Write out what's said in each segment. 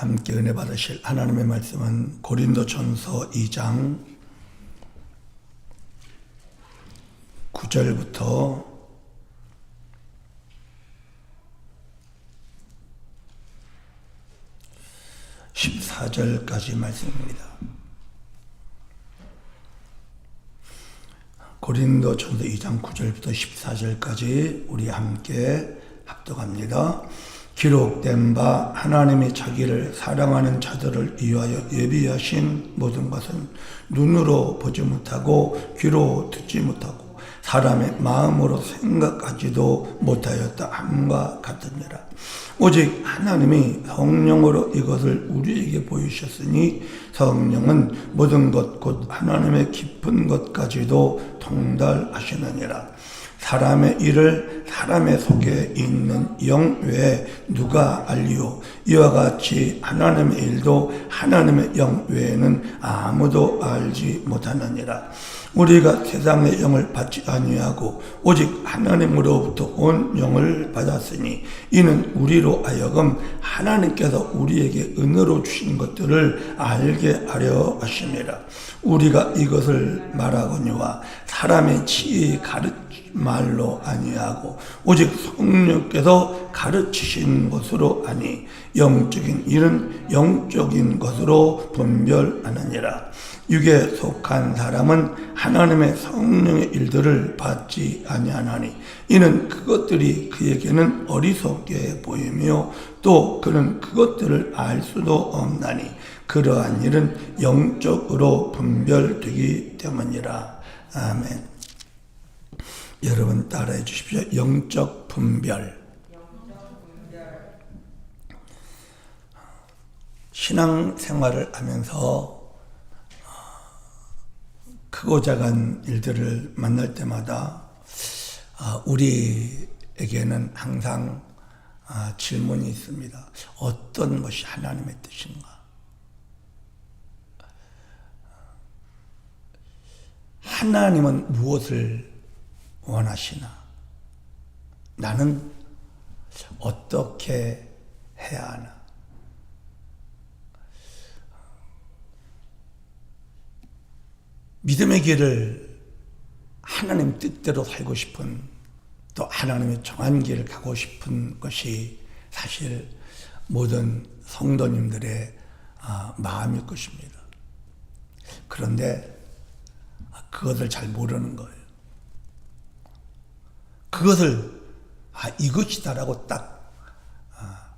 함께 은혜 받으실 하나님의 말씀은 고린도전서 2장 9절부터 14절까지 말씀입니다. 고린도전서 2장 9절부터 14절까지 우리 함께 합독합니다. 기록된 바 하나님이 자기를 사랑하는 자들을 위하여 예비하신 모든 것은 눈으로 보지 못하고 귀로 듣지 못하고 사람의 마음으로 생각하지도 못하였다 함과 같으니라. 오직 하나님이 성령으로 이것을 우리에게 보이셨으니 성령은 모든 것 곧 하나님의 깊은 것까지도 통달하시느니라. 사람의 일을 사람의 속에 있는 영 외에 누가 알리오? 이와 같이 하나님의 일도 하나님의 영 외에는 아무도 알지 못하느니라. 우리가 세상의 영을 받지 아니하고 오직 하나님으로부터 온 영을 받았으니 이는 우리로 하여금 하나님께서 우리에게 은혜로 주신 것들을 알게 하려 하심이라. 우리가 이것을 말하거니와 사람의 지혜의 말로 아니하고 오직 성령께서 가르치신 것으로 아니 영적인 일은 영적인 것으로 분별하느니라. 육에 속한 사람은 하나님의 성령의 일들을 받지 아니하나니 이는 그것들이 그에게는 어리석게 보이며 또 그는 그것들을 알 수도 없나니 그러한 일은 영적으로 분별되기 때문이라. 아멘. 여러분 따라해 주십시오. 영적 분별. 신앙생활을 하면서 크고 작은 일들을 만날 때마다 우리에게는 항상 질문이 있습니다. 어떤 것이 하나님의 뜻인가? 하나님은 무엇을 원하시나? 나는 어떻게 해야 하나? 믿음의 길을 하나님 뜻대로 살고 싶은, 또 하나님의 정한 길을 가고 싶은 것이 사실 모든 성도님들의 마음일 것입니다. 그런데 그것을 잘 모르는 거예요. 그것을 이것이다라고 딱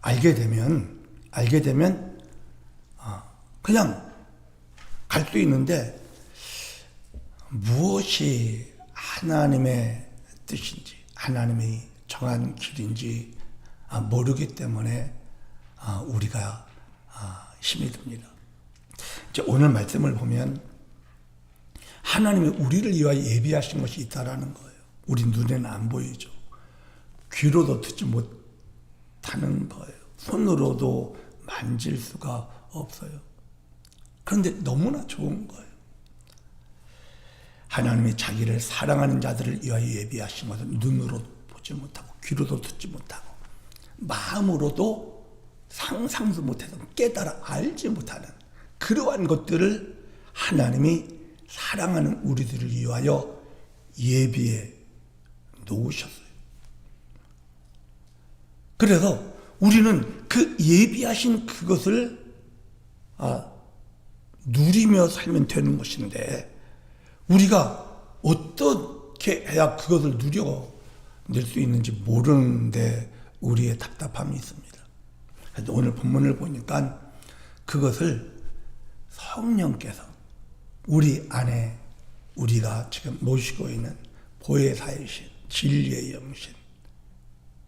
알게 되면 그냥 갈 수 있는데 무엇이 하나님의 뜻인지 하나님이 정한 길인지 모르기 때문에 우리가 힘이 듭니다. 이제 오늘 말씀을 보면 하나님이 우리를 위하여 예비하신 것이 있다라는 거예요. 우리 눈에는 안 보이죠. 귀로도 듣지 못하는 거예요. 손으로도 만질 수가 없어요. 그런데 너무나 좋은 거예요. 하나님이 자기를 사랑하는 자들을 위하여 예비하신 것은 눈으로 보지 못하고 귀로도 듣지 못하고 마음으로도 상상도 못해서 깨달아 알지 못하는 그러한 것들을 하나님이 사랑하는 우리들을 위하여 예비해 놓으셨어요. 그래서 우리는 그 예비하신 그것을 누리며 살면 되는 것인데 우리가 어떻게 해야 그것을 누려낼 수 있는지 모르는데 우리의 답답함이 있습니다. 그래서 오늘 본문을 보니까 그것을 성령께서 우리 안에 우리가 지금 모시고 있는 보혜사이신 진리의 영이신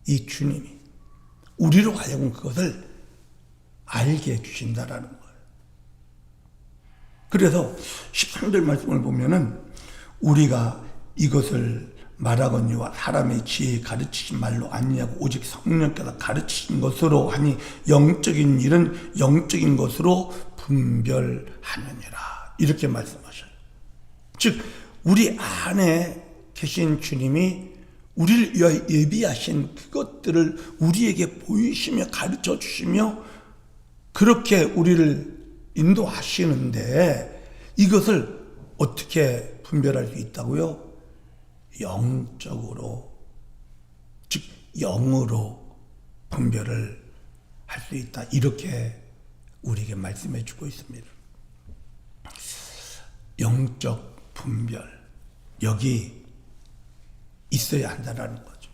이 주님이 우리로 하여금 그것을 알게 해주신다라는 거예요. 그래서 13절 말씀을 보면은 우리가 이것을 말하거니와 사람의 지혜에 가르치신 말로 아니하고 오직 성령께서 가르치신 것으로 하니 영적인 일은 영적인 것으로 분별하느니라. 이렇게 말씀하셔요. 즉 우리 안에 계신 주님이 우리를 위하여 예비하신 그것들을 우리에게 보이시며 가르쳐 주시며 그렇게 우리를 인도하시는데 이것을 어떻게 분별할 수 있다고요? 영적으로, 즉 영으로 분별을 할 수 있다. 이렇게 우리에게 말씀해 주고 있습니다. 영적 분별, 여기 있어야 한다는 거죠.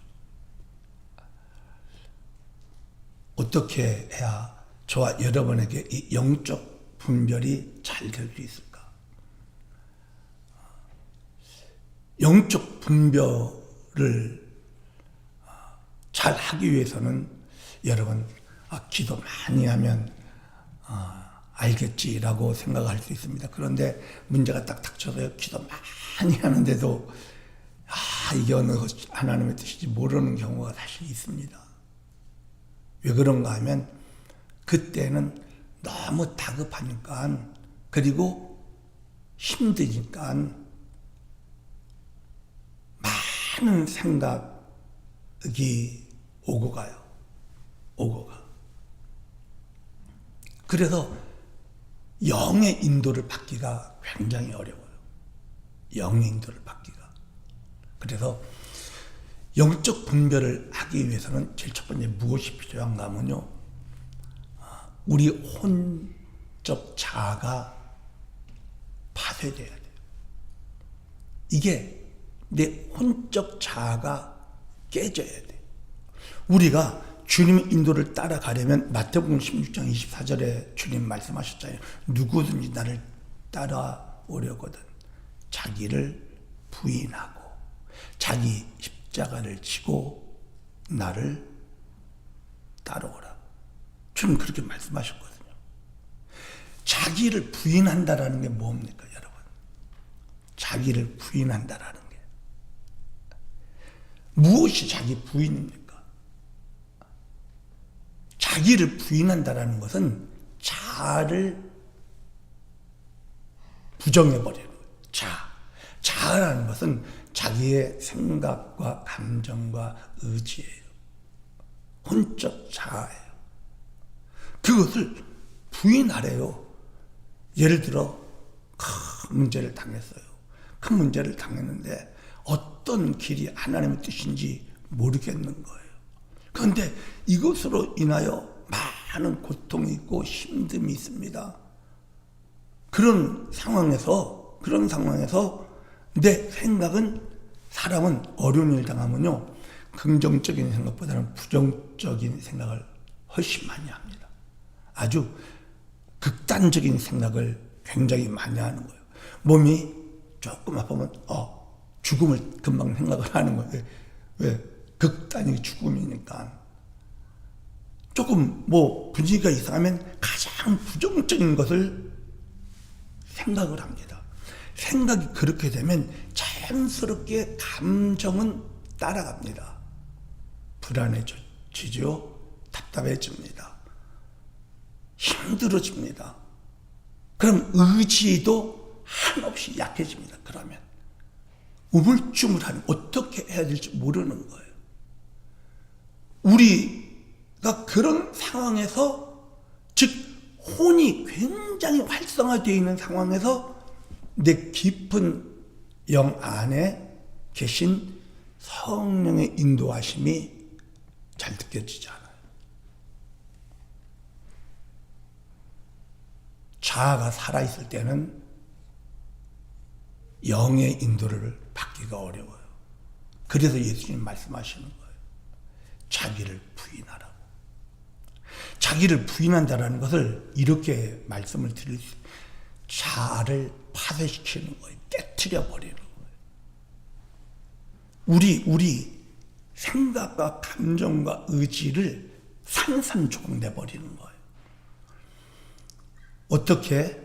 어떻게 해야 저와 여러분에게 이 영적 분별이 잘 될 수 있을까? 영적 분별을 잘 하기 위해서는 여러분, 기도 많이 하면 알겠지라고 생각할 수 있습니다. 그런데 문제가 딱 닥쳐서요, 기도 많이 하는데도 이게 어느 하나님의 뜻인지 모르는 경우가 사실 있습니다. 왜 그런가 하면 그때는 너무 다급하니까, 그리고 힘드니까 많은 생각이 오고 가요. 오고 가. 그래서 영의 인도를 받기가 굉장히 어려워요. 영의 인도를 받기가. 그래서 영적 분별을 하기 위해서는 제일 첫 번째 무엇이 필요한가 하면요, 우리 혼적 자아가 파쇄돼야 돼요. 이게 내 혼적 자아가 깨져야 돼요. 우리가 주님의 인도를 따라가려면 마태복음 16장 24절에 주님 말씀하셨잖아요. 누구든지 나를 따라오려거든 자기를 부인하고 자기 십자가를 지고 나를 따라오라. 주님 그렇게 말씀하셨거든요. 자기를 부인한다라는 게 뭡니까, 여러분? 자기를 부인한다라는 게 무엇이 자기 부인입니까? 자기를 부인한다라는 것은 자아를 부정해버리는 거예요. 자아라는 것은 자기의 생각과 감정과 의지예요. 혼적 자아예요. 그것을 부인하래요. 예를 들어 큰 문제를 당했어요. 큰 문제를 당했는데 어떤 길이 하나님의 뜻인지 모르겠는 거예요. 그런데 이것으로 인하여 많은 고통이 있고 힘듦이 있습니다. 그런 상황에서 내 생각은, 사람은 어려운 일 당하면요, 긍정적인 생각보다는 부정적인 생각을 훨씬 많이 합니다. 아주 극단적인 생각을 굉장히 많이 하는 거예요. 몸이 조금 아프면 죽음을 금방 생각을 하는 거예요. 왜? 극단이 죽음이니까. 조금 분위기가 이상하면 가장 부정적인 것을 생각을 합니다. 생각이 그렇게 되면 자연스럽게 감정은 따라갑니다. 불안해지죠. 답답해집니다. 힘들어집니다. 그럼 의지도 한없이 약해집니다. 그러면 우물쭈물하는, 어떻게 해야 될지 모르는 거예요. 우리가 그런 상황에서, 즉 혼이 굉장히 활성화되어 있는 상황에서 내 깊은 영 안에 계신 성령의 인도하심이 잘 느껴지지 않아요. 자아가 살아있을 때는 영의 인도를 받기가 어려워요. 그래서 예수님 말씀하시는 거예요. 자기를 부인하라고. 자기를 부인한다는 것을 이렇게 말씀을 드릴 수 있어요. 자아를 파쇄시키는 거예요. 깨트려 버리는 거예요. 우리 생각과 감정과 의지를 산산조각 내버리는 거예요. 어떻게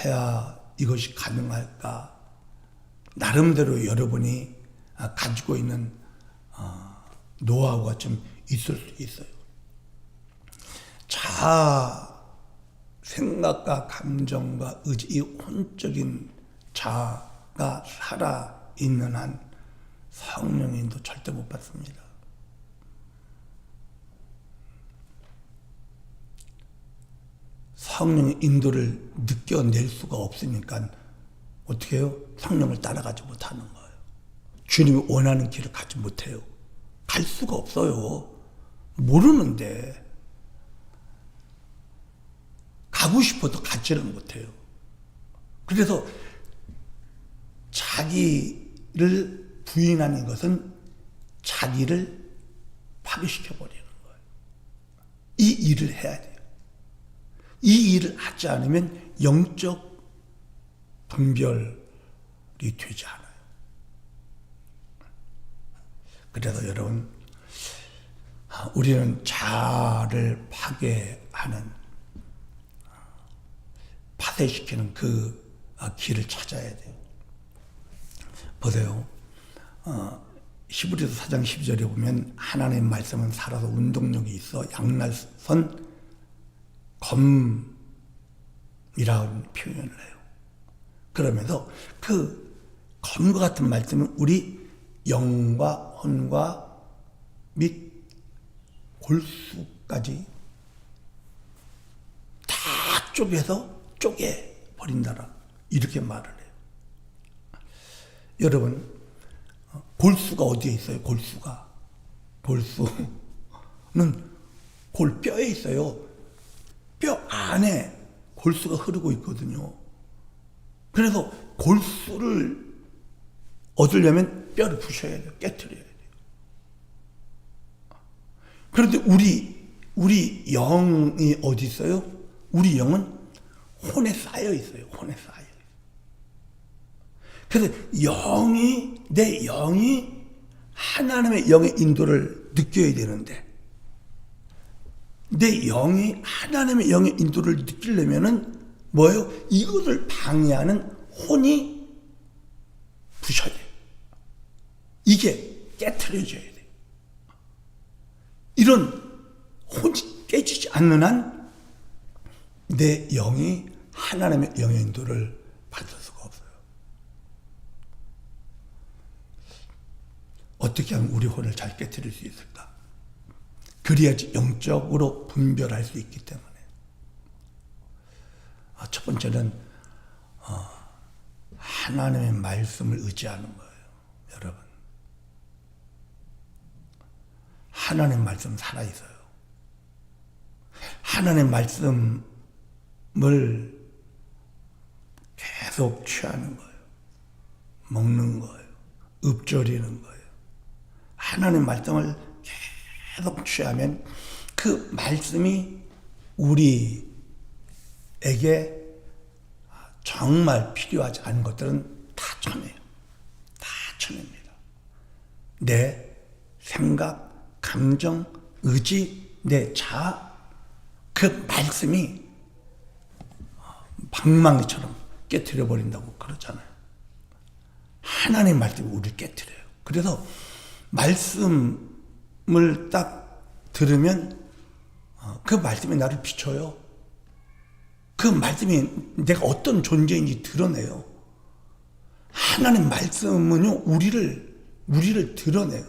해야 이것이 가능할까? 나름대로 여러분이 가지고 있는 노하우가 좀 있을 수 있어요. 자아, 생각과 감정과 의지, 이 혼적인 자아가 살아있는 한 성령의 인도 절대 못 받습니다. 성령의 인도를 느껴낼 수가 없으니까 어떻게 해요? 성령을 따라가지 못하는 거예요. 주님이 원하는 길을 가지 못해요. 갈 수가 없어요. 모르는데 가고 싶어도 가지를 못해요. 그래서 자기를 부인하는 것은 자기를 파괴시켜버리는 거예요. 이 일을 해야 돼요. 이 일을 하지 않으면 영적 분별이 되지 않아요. 그래서 여러분, 우리는 자아를 파괴하는, 파쇄시키는 그 길을 찾아야 돼요. 보세요. 히브리서 4장 12절에 보면 하나님의 말씀은 살아서 운동력이 있어 양날선 검이라는 표현을 해요. 그러면서 그 검과 같은 말씀은 우리 영과 혼과 및 골수까지 다 쪼개버린다라 이렇게 말을 해요. 여러분, 골수가 어디에 있어요? 골수는 골뼈에 있어요. 뼈 안에 골수가 흐르고 있거든요. 그래서 골수를 얻으려면 뼈를 부셔야 돼요. 깨트려야 돼요. 그런데 우리 영이 어디 있어요? 우리 영은 혼에 쌓여 있어요. 혼에 쌓여 있어요. 그래서 내 영이 하나님의 영의 인도를 느껴야 되는데, 내 영이 하나님의 영의 인도를 느끼려면은 뭐예요? 이것을 방해하는 혼이 부셔야 돼요. 이게 깨트려져야 돼요. 이런 혼이 깨지지 않는 한 내 영이 하나님의 영의 인도를 받을 수가 없어요. 어떻게 하면 우리 혼을 잘 깨트릴 수 있을까? 그래야지 영적으로 분별할 수 있기 때문에. 첫 번째는 하나님의 말씀을 의지하는 거예요. 여러분, 하나님의 말씀 살아있어요. 하나님의 말씀을 계속 취하는 거예요. 먹는 거예요. 읊조리는 거예요. 하나님의 말씀을 계속 취하면 그 말씀이 우리에게 정말 필요하지 않은 것들은 다 쳐내요. 다 쳐냅니다. 내 생각, 감정, 의지, 내 자아, 그 말씀이 방망이처럼 깨트려버린다고 그러잖아요. 하나님의 말씀이 우리를 깨트려요. 그래서 말씀을 딱 들으면 그 말씀이 나를 비춰요. 그 말씀이 내가 어떤 존재인지 드러내요. 하나님 말씀은요, 우리를 드러내요.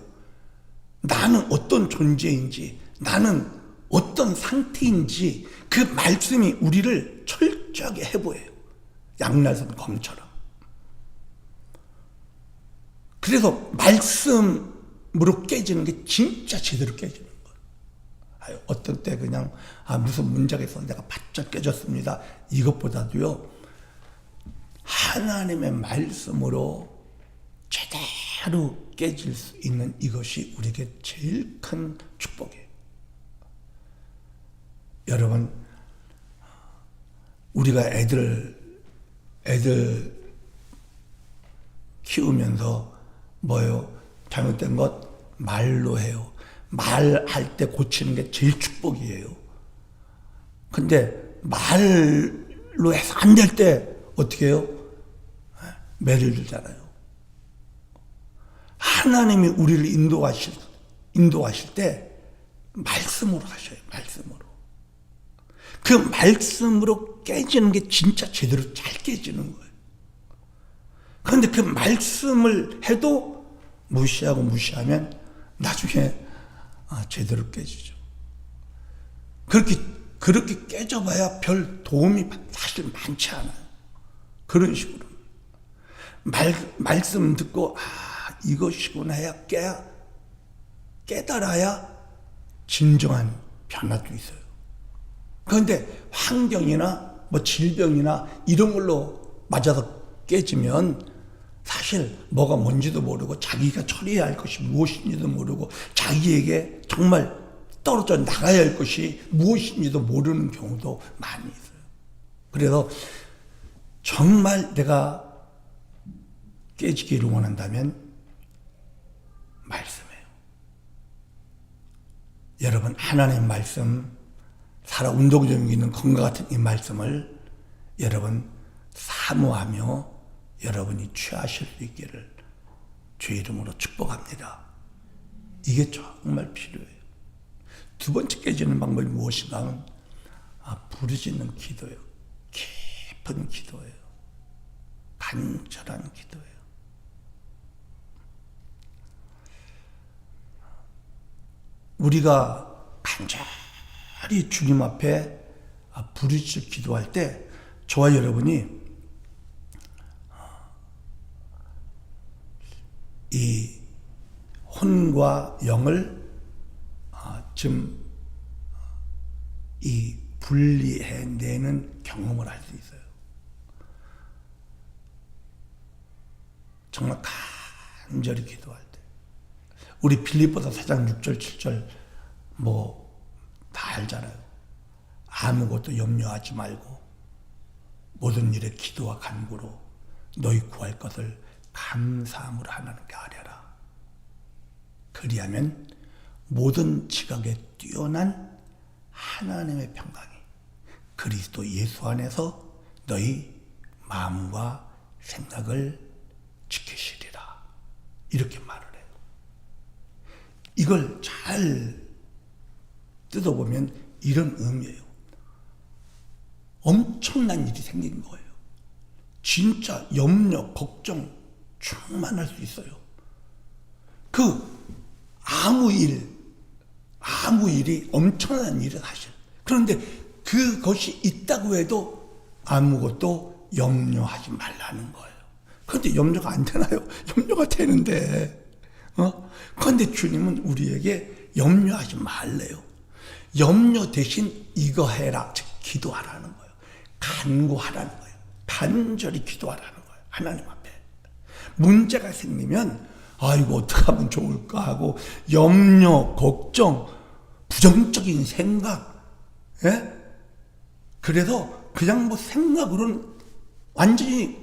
나는 어떤 존재인지, 나는 어떤 상태인지 그 말씀이 우리를 철저하게 해보여요. 양날선 검처럼. 그래서 말씀으로 깨지는 게 진짜 제대로 깨지는 거예요. 어떤 때 그냥 무슨 문제가 있어서 내가 바짝 깨졌습니다. 이것보다도요, 하나님의 말씀으로 제대로 깨질 수 있는 이것이 우리에게 제일 큰 축복이에요. 여러분, 우리가 애들 키우면서 뭐예요? 잘못된 것 말로 해요. 말할 때 고치는 게 제일 축복이에요. 근데 말로 해서 안 될 때 어떻게 해요? 매를 들잖아요. 하나님이 우리를 인도하실 때 말씀으로 하셔요. 말씀으로. 그 말씀으로 깨지는 게 진짜 제대로 잘 깨지는 거예요. 그런데 그 말씀을 해도 무시하면 나중에 제대로 깨지죠. 그렇게 그렇게 깨져봐야 별 도움이 사실 많지 않아요. 그런 식으로 말씀 듣고 이것이구나 해야 깨달아야 진정한 변화도 있어요. 그런데 환경이나 뭐 질병이나 이런 걸로 맞아서 깨지면 사실 뭐가 뭔지도 모르고 자기가 처리해야 할 것이 무엇인지도 모르고 자기에게 정말 떨어져 나가야 할 것이 무엇인지도 모르는 경우도 많이 있어요. 그래서 정말 내가 깨지기를 원한다면 말씀해요. 여러분, 하나님 말씀, 살아 운동적인 있는 검과 같은 이 말씀을 여러분 사모하며 여러분이 취하실 수 있기를 주의 이름으로 축복합니다. 이게 정말 필요해요. 두 번째 깨지는 방법이 무엇인가 하면 부르짖는 기도예요. 깊은 기도예요. 간절한 기도예요. 우리가 간절히 주님 앞에 부르짖어 기도할 때 저와 여러분이 이 혼과 영을 좀 이 분리해내는 경험을 할 수 있어요. 정말 간절히 기도할 때 우리 빌립보서 4장 6절 7절 뭐 다 알잖아요. 아무것도 염려하지 말고 모든 일에 기도와 간구로 너희 구할 것을 감사함으로 하나님께 아뢰라. 그리하면 모든 지각에 뛰어난 하나님의 평강이 그리스도 예수 안에서 너희 마음과 생각을 지키시리라. 이렇게 말을 해요. 이걸 잘 뜯어보면 이런 의미예요. 엄청난 일이 생긴 거예요. 진짜 염려, 걱정 충만할 수 있어요. 아무 일이 엄청난 일은 사실. 그런데 그것이 있다고 해도 아무것도 염려하지 말라는 거예요. 그런데 염려가 안 되나요? 염려가 되는데. 그런데 주님은 우리에게 염려하지 말래요. 염려 대신 이거 해라. 즉 기도하라는 거예요. 간구하라는 거예요. 간절히 기도하라는 거예요. 하나님 앞에. 문제가 생기면 이거 어떻게 하면 좋을까 하고 염려, 걱정, 부정적인 생각, 그래서 그냥 생각으로는 완전히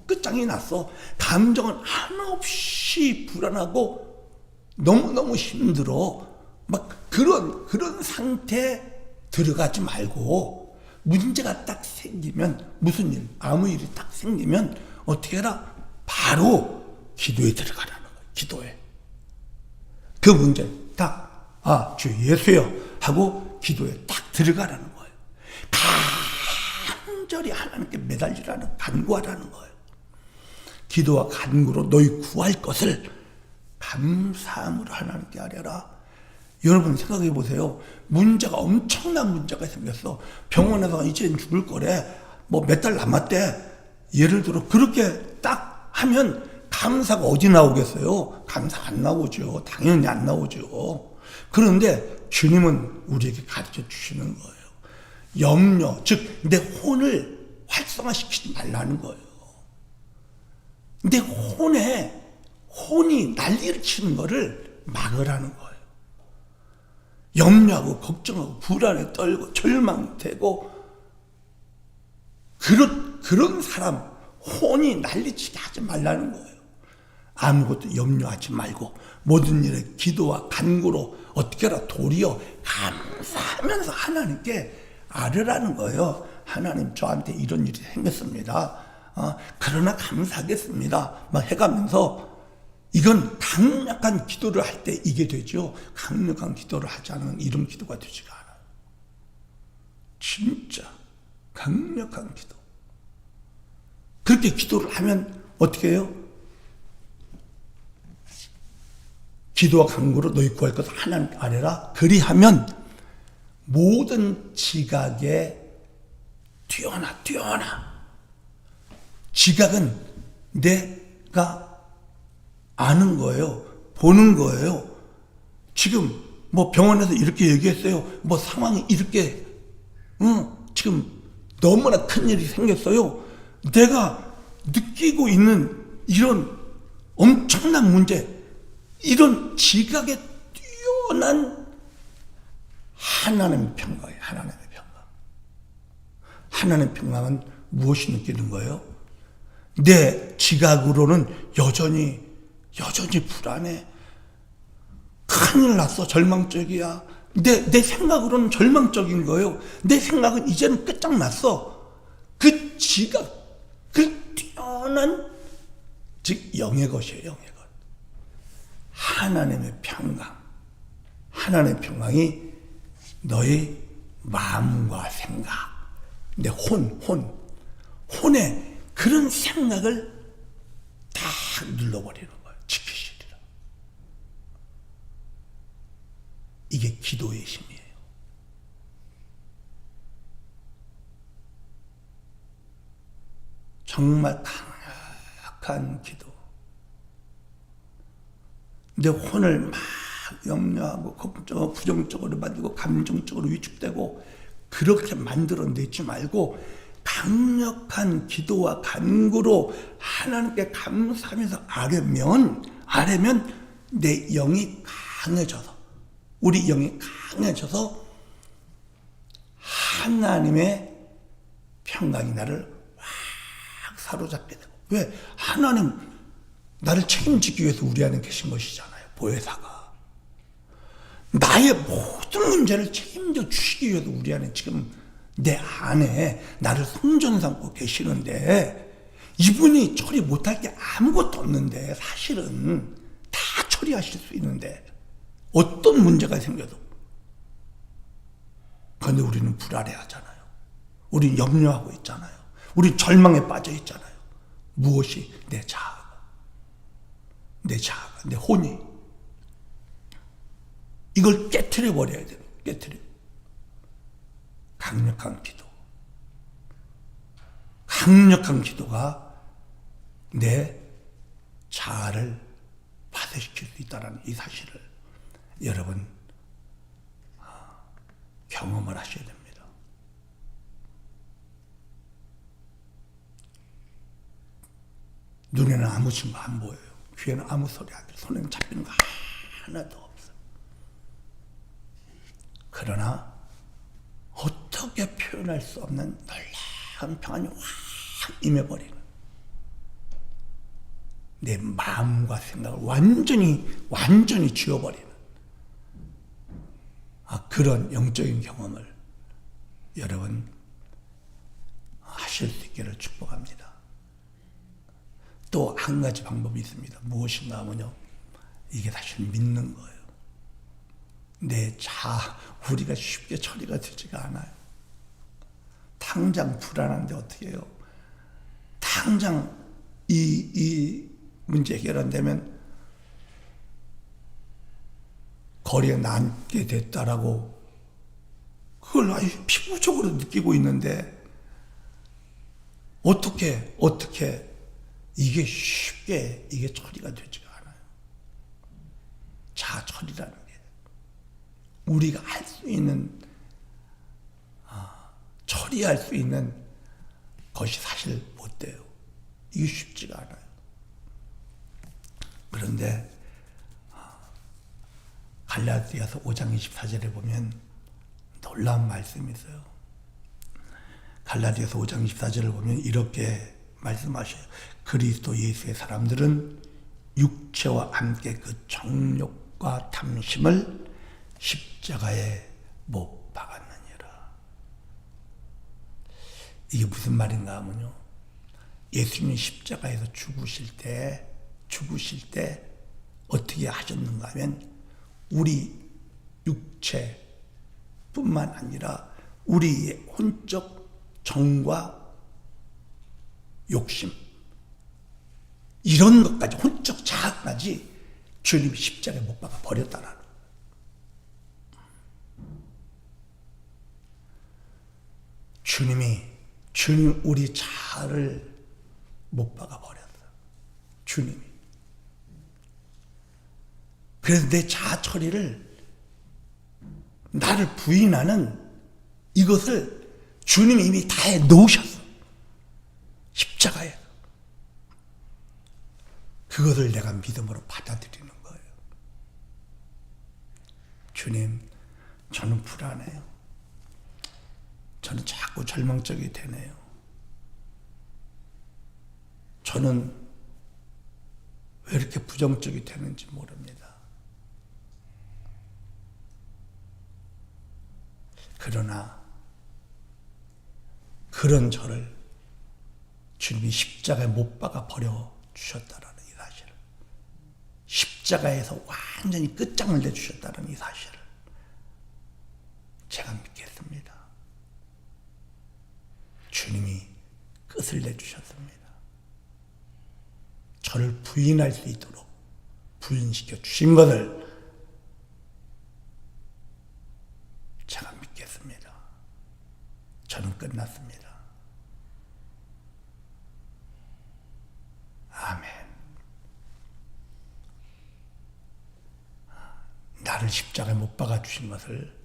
끝장이 났어. 감정은 한없이 불안하고 너무너무 힘들어. 그런 상태에 들어가지 말고 문제가 딱 생기면 무슨 일, 아무 일이 딱 생기면 어떻게 해라? 바로 기도에 들어가라는 거예요. 기도에. 그 문제 딱 주 예수여 하고 기도에 딱 들어가라는 거예요. 간절히 하나님께 매달리라는 간구하라는 거예요. 기도와 간구로 너희 구할 것을 감사함으로 하나님께 아뢰라. 여러분 생각해 보세요. 문제가 엄청난 문제가 생겼어. 병원에서 이제 죽을 거래. 몇 달 남았대. 예를 들어 그렇게 딱 하면 감사가 어디 나오겠어요? 감사 안 나오죠. 당연히 안 나오죠. 그런데 주님은 우리에게 가르쳐 주시는 거예요. 염려, 즉 내 혼을 활성화시키지 말라는 거예요. 내 혼이 난리를 치는 거를 막으라는 거예요. 염려하고 걱정하고 불안에 떨고 절망되고 그런 사람 혼이 난리치게 하지 말라는 거예요. 아무것도 염려하지 말고 모든 일에 기도와 간구로 어떻게 하라 도리어 감사하면서 하나님께 아뢰라는 거예요. 하나님 저한테 이런 일이 생겼습니다. 그러나 감사하겠습니다. 해가면서 이건 강력한 기도를 할 때 이게 되죠. 강력한 기도를 하지 않으면 이런 기도가 되지가 않아요. 진짜 강력한 기도. 그렇게 기도를 하면 어떻게 해요? 기도와 간구로 너희 구할 것을 하나님께 아뢰라. 그리하면 모든 지각에 뛰어나. 지각은 내가 아는 거예요. 보는 거예요. 지금 뭐 병원에서 이렇게 얘기했어요. 뭐 상황이 이렇게 지금 너무나 큰일이 생겼어요. 내가 느끼고 있는 이런 엄청난 문제, 이런 지각에 뛰어난 하나님의 평강이에요. 하나님의 평강. 하나님의 평강은 무엇이 느끼는 거예요? 내 지각으로는 여전히 불안해. 큰일 났어. 절망적이야. 내 생각으로는 절망적인 거예요. 내 생각은 이제는 끝장났어. 그 지각, 그 뛰어난, 즉 영의 것이에요. 영의 것. 하나님의 평강. 하나님의 평강이 너의 마음과 생각, 내 혼에 그런 생각을 다 눌러버리는 거예요. 지키시리라. 이게 기도의 힘이에요. 정말 강력한 기도. 내 혼을 막 염려하고 걱정, 부정적으로 만들고 감정적으로 위축되고 그렇게 만들어내지 말고 강력한 기도와 간구로 하나님께 감사하면서 아뢰면 내 영이 강해져서, 우리 영이 강해져서 하나님의 평강이 나를 확 사로잡게 되고. 왜? 하나님 나를 책임지기 위해서 우리 안에 계신 것이잖아요. 보혜사가 나의 모든 문제를 책임져 주시기 위해서 우리 안에 지금 내 안에 나를 성전 삼고 계시는데, 이분이 처리 못할 게 아무것도 없는데, 사실은 다 처리하실 수 있는데 어떤 문제가 생겨도, 그런데 우리는 불안해하잖아요. 우리는 염려하고 있잖아요. 우리는 절망에 빠져 있잖아요. 무엇이? 내 자아가, 내 혼이. 이걸 깨트려 버려야 돼요. 깨트려. 강력한 기도. 강력한 기도가 내 자아를 파쇄시킬 수 있다는 이 사실을 여러분 경험을 하셔야 됩니다. 눈에는 아무 증거 안 보여요. 귀에는 아무 소리 안 들려요. 손에는 잡히는 거 하나도 없어요. 그러나 어떻게 표현할 수 없는 놀라운 평안이 확 임해버리는, 내 마음과 생각을 완전히 지워버리는 그런 영적인 경험을 여러분 하실 수 있기를 축복합니다. 또 한 가지 방법이 있습니다. 무엇인가 하면요, 이게 사실 믿는 거예요. 내 자아, 우리가 쉽게 처리가 되지가 않아요. 당장 불안한데 어떻게 해요? 당장 이 문제 해결 안 되면 거리에 남게 됐다라고 그걸 아주 피부적으로 느끼고 있는데, 어떻게 이게 쉽게 이게 처리가 되지가 않아요. 자아 처리라는 게 우리가 할 수 있는, 처리할 수 있는 것이 사실 못 돼요. 이게 쉽지가 않아요. 그런데 갈라디아서 5장 24절에 보면 놀라운 말씀이 있어요. 갈라디아서 5장 24절을 보면 이렇게 말씀하셔요. 그리스도 예수의 사람들은 육체와 함께 그 정욕과 탐심을 십자가에 못 박았느니라. 이게 무슨 말인가 하면요, 예수님이 십자가에서 죽으실 때 어떻게 하셨는가 하면 우리 육체뿐만 아니라 우리의 혼적 정과 욕심, 이런 것까지, 혼적 자아까지 주님이 십자가에 못 박아 버렸다라는. 주님 우리 자아를 못 박아 버렸어. 주님이. 그래서 내 자아 처리를, 나를 부인하는 이것을 주님이 이미 다 해 놓으셨어. 십자가에. 그것을 내가 믿음으로 받아들이는 거예요. 주님, 저는 불안해요. 저는 자꾸 절망적이 되네요. 저는 왜 이렇게 부정적이 되는지 모릅니다. 그러나 그런 저를 주님이 십자가에 못 박아 버려 주셨다라는 이 사실을, 십자가에서 완전히 끝장을 내주셨다는 이 사실을 제가 믿겠습니다. 주님이 끝을 내주셨습니다. 저를 부인할 수 있도록 부인시켜 주신 것을 제가 믿겠습니다. 저는 끝났습니다. 아멘. 나를 십자가에 못 박아 주신 것을,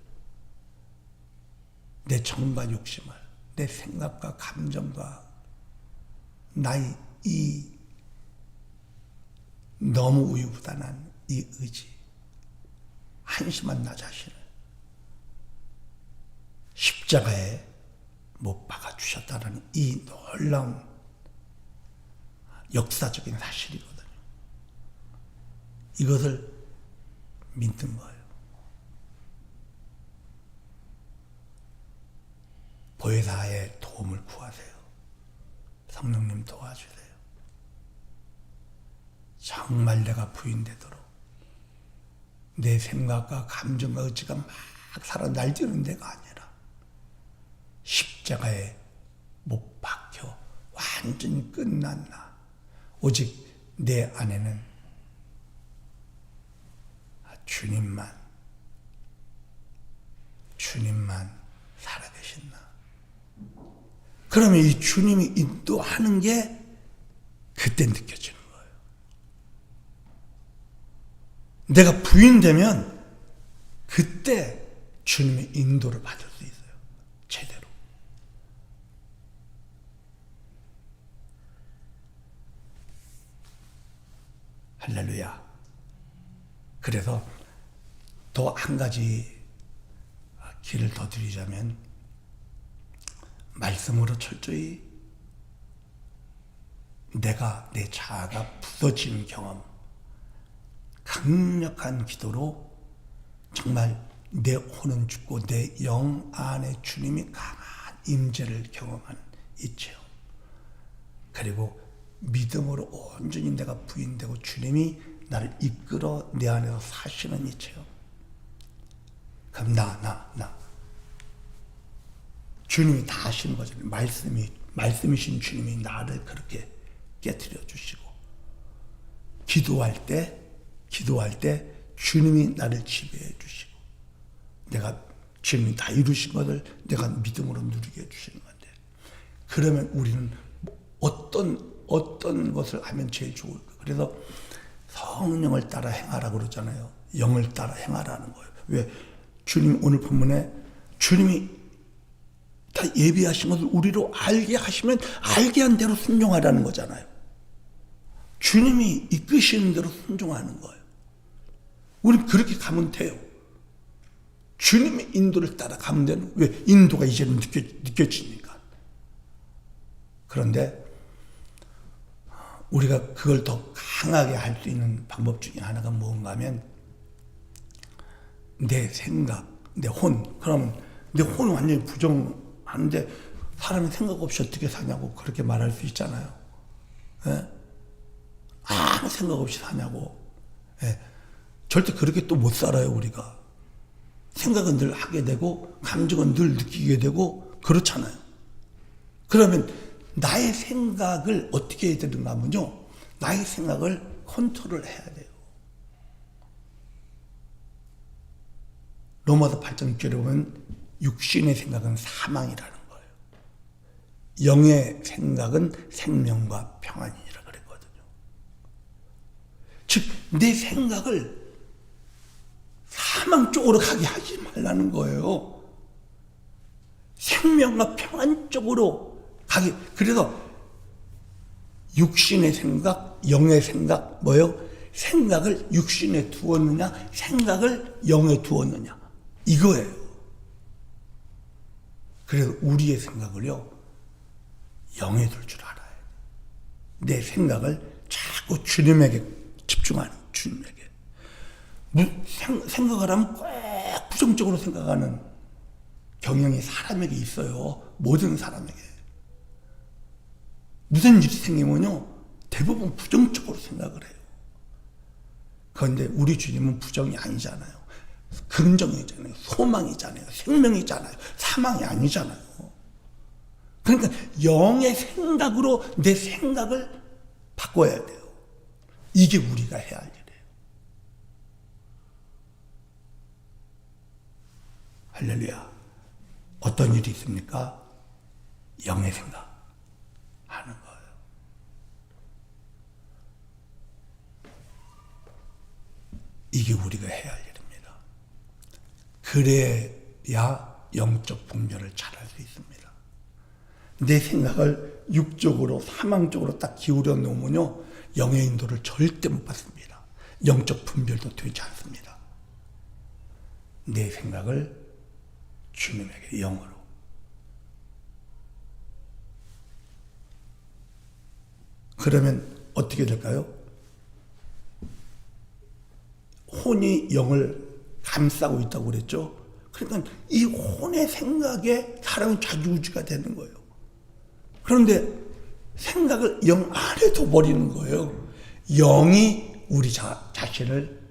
내 정과 욕심을, 내 생각과 감정과 나의 이 너무 우유부단한 이 의지, 한심한 나 자신을 십자가에 못 박아 주셨다는 이 놀라운 역사적인 사실이거든요. 이것을 믿는 거예요. 보혜사의 도움을 구하세요. 성령님 도와주세요. 정말 내가 부인되도록 내 생각과 감정과 의지가 막 살아 날뛰는 데가 아니라 십자가에 못 박혀 완전히 끝난 나, 오직 내 안에는 주님만 살아계신 나. 그러면 이 주님이 인도하는 게 그때 느껴지는 거예요. 내가 부인되면 그때 주님의 인도를 받을 수 있어요. 제대로. 할렐루야. 그래서 더 한 가지 길을 더 드리자면, 말씀으로 철저히 내 자아가 부서지는 경험, 강력한 기도로 정말 내 혼은 죽고 내 영 안에 주님이 강한 임재를 경험하는 이 체험, 그리고 믿음으로 온전히 내가 부인되고 주님이 나를 이끌어 내 안에서 사시는 이 체험. 그럼 나 주님이 다 하시는 거잖아요. 말씀이신 주님이 나를 그렇게 깨트려 주시고, 기도할 때 주님이 나를 지배해 주시고, 내가 주님이 다 이루신 것을 내가 믿음으로 누리게 해주시는 건데, 그러면 우리는 어떤 것을 하면 제일 좋을까? 그래서 성령을 따라 행하라고 그러잖아요. 영을 따라 행하라는 거예요. 왜? 주님 오늘 본문에 주님이 다 예비하신 것을 우리로 알게 하시면 알게 한 대로 순종하라는 거잖아요. 주님이 이끄시는 대로 순종하는 거예요. 우리는 그렇게 가면 돼요. 주님의 인도를 따라 가면 되는, 왜? 인도가 이제는 느껴지니까. 그런데 우리가 그걸 더 강하게 할 수 있는 방법 중에 하나가 뭔가 하면, 내 생각, 내 혼. 그러면 내 혼은 완전히 부정하는데 사람이 생각 없이 어떻게 사냐고 그렇게 말할 수 있잖아요. 예? 아무 생각 없이 사냐고. 예? 절대 그렇게 또 못 살아요, 우리가. 생각은 늘 하게 되고 감정은 늘 느끼게 되고 그렇잖아요. 그러면 나의 생각을 어떻게 해야 되는가 하면요, 나의 생각을 컨트롤 해야 돼요. 로마서 8장 6절에 보면 육신의 생각은 사망이라는 거예요. 영의 생각은 생명과 평안이라 그랬거든요. 즉, 내 생각을 사망 쪽으로 가게 하지 말라는 거예요. 생명과 평안 쪽으로 가게. 그래서 육신의 생각, 영의 생각, 뭐요? 생각을 육신에 두었느냐, 생각을 영에 두었느냐, 이거예요. 그래서 우리의 생각을요, 영에 둘 줄 알아야 돼. 내 생각을 자꾸 주님에게 집중하는, 주님에게. 생각을 하면 꼭 부정적으로 생각하는 경향이 사람에게 있어요. 모든 사람에게. 무슨 일이 생기면요, 대부분 부정적으로 생각을 해요. 그런데 우리 주님은 부정이 아니잖아요. 긍정이잖아요. 소망이잖아요. 생명이잖아요. 사망이 아니잖아요. 그러니까 영의 생각으로 내 생각을 바꿔야 돼요. 이게 우리가 해야 할 일이에요. 할렐루야. 어떤 일이 있습니까? 영의 생각 하는 거예요. 이게 우리가 해야 할 일입니다. 그래야 영적 분별을 잘할 수 있습니다. 내 생각을 육적으로 사망적으로 딱 기울여 놓으면요, 영의 인도를 절대 못 받습니다. 영적 분별도 되지 않습니다. 내 생각을 주님에게 영으로. 그러면 어떻게 될까요? 혼이 영을 감싸고 있다고 그랬죠. 그러니까 이 혼의 생각에 사람이 좌지우지가 되는 거예요. 그런데 생각을 영 안에 둬버리는 거예요. 영이 우리 자신을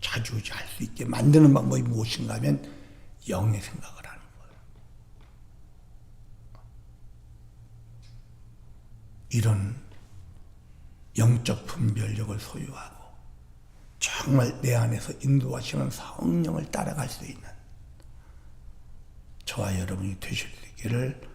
좌지우지할 수 있게 만드는 방법이 무엇인가 하면 영의 생각을 하는 거예요. 이런 영적 분별력을 소유하고 정말 내 안에서 인도하시는 성령을 따라갈 수 있는 저와 여러분이 되실 수 있기를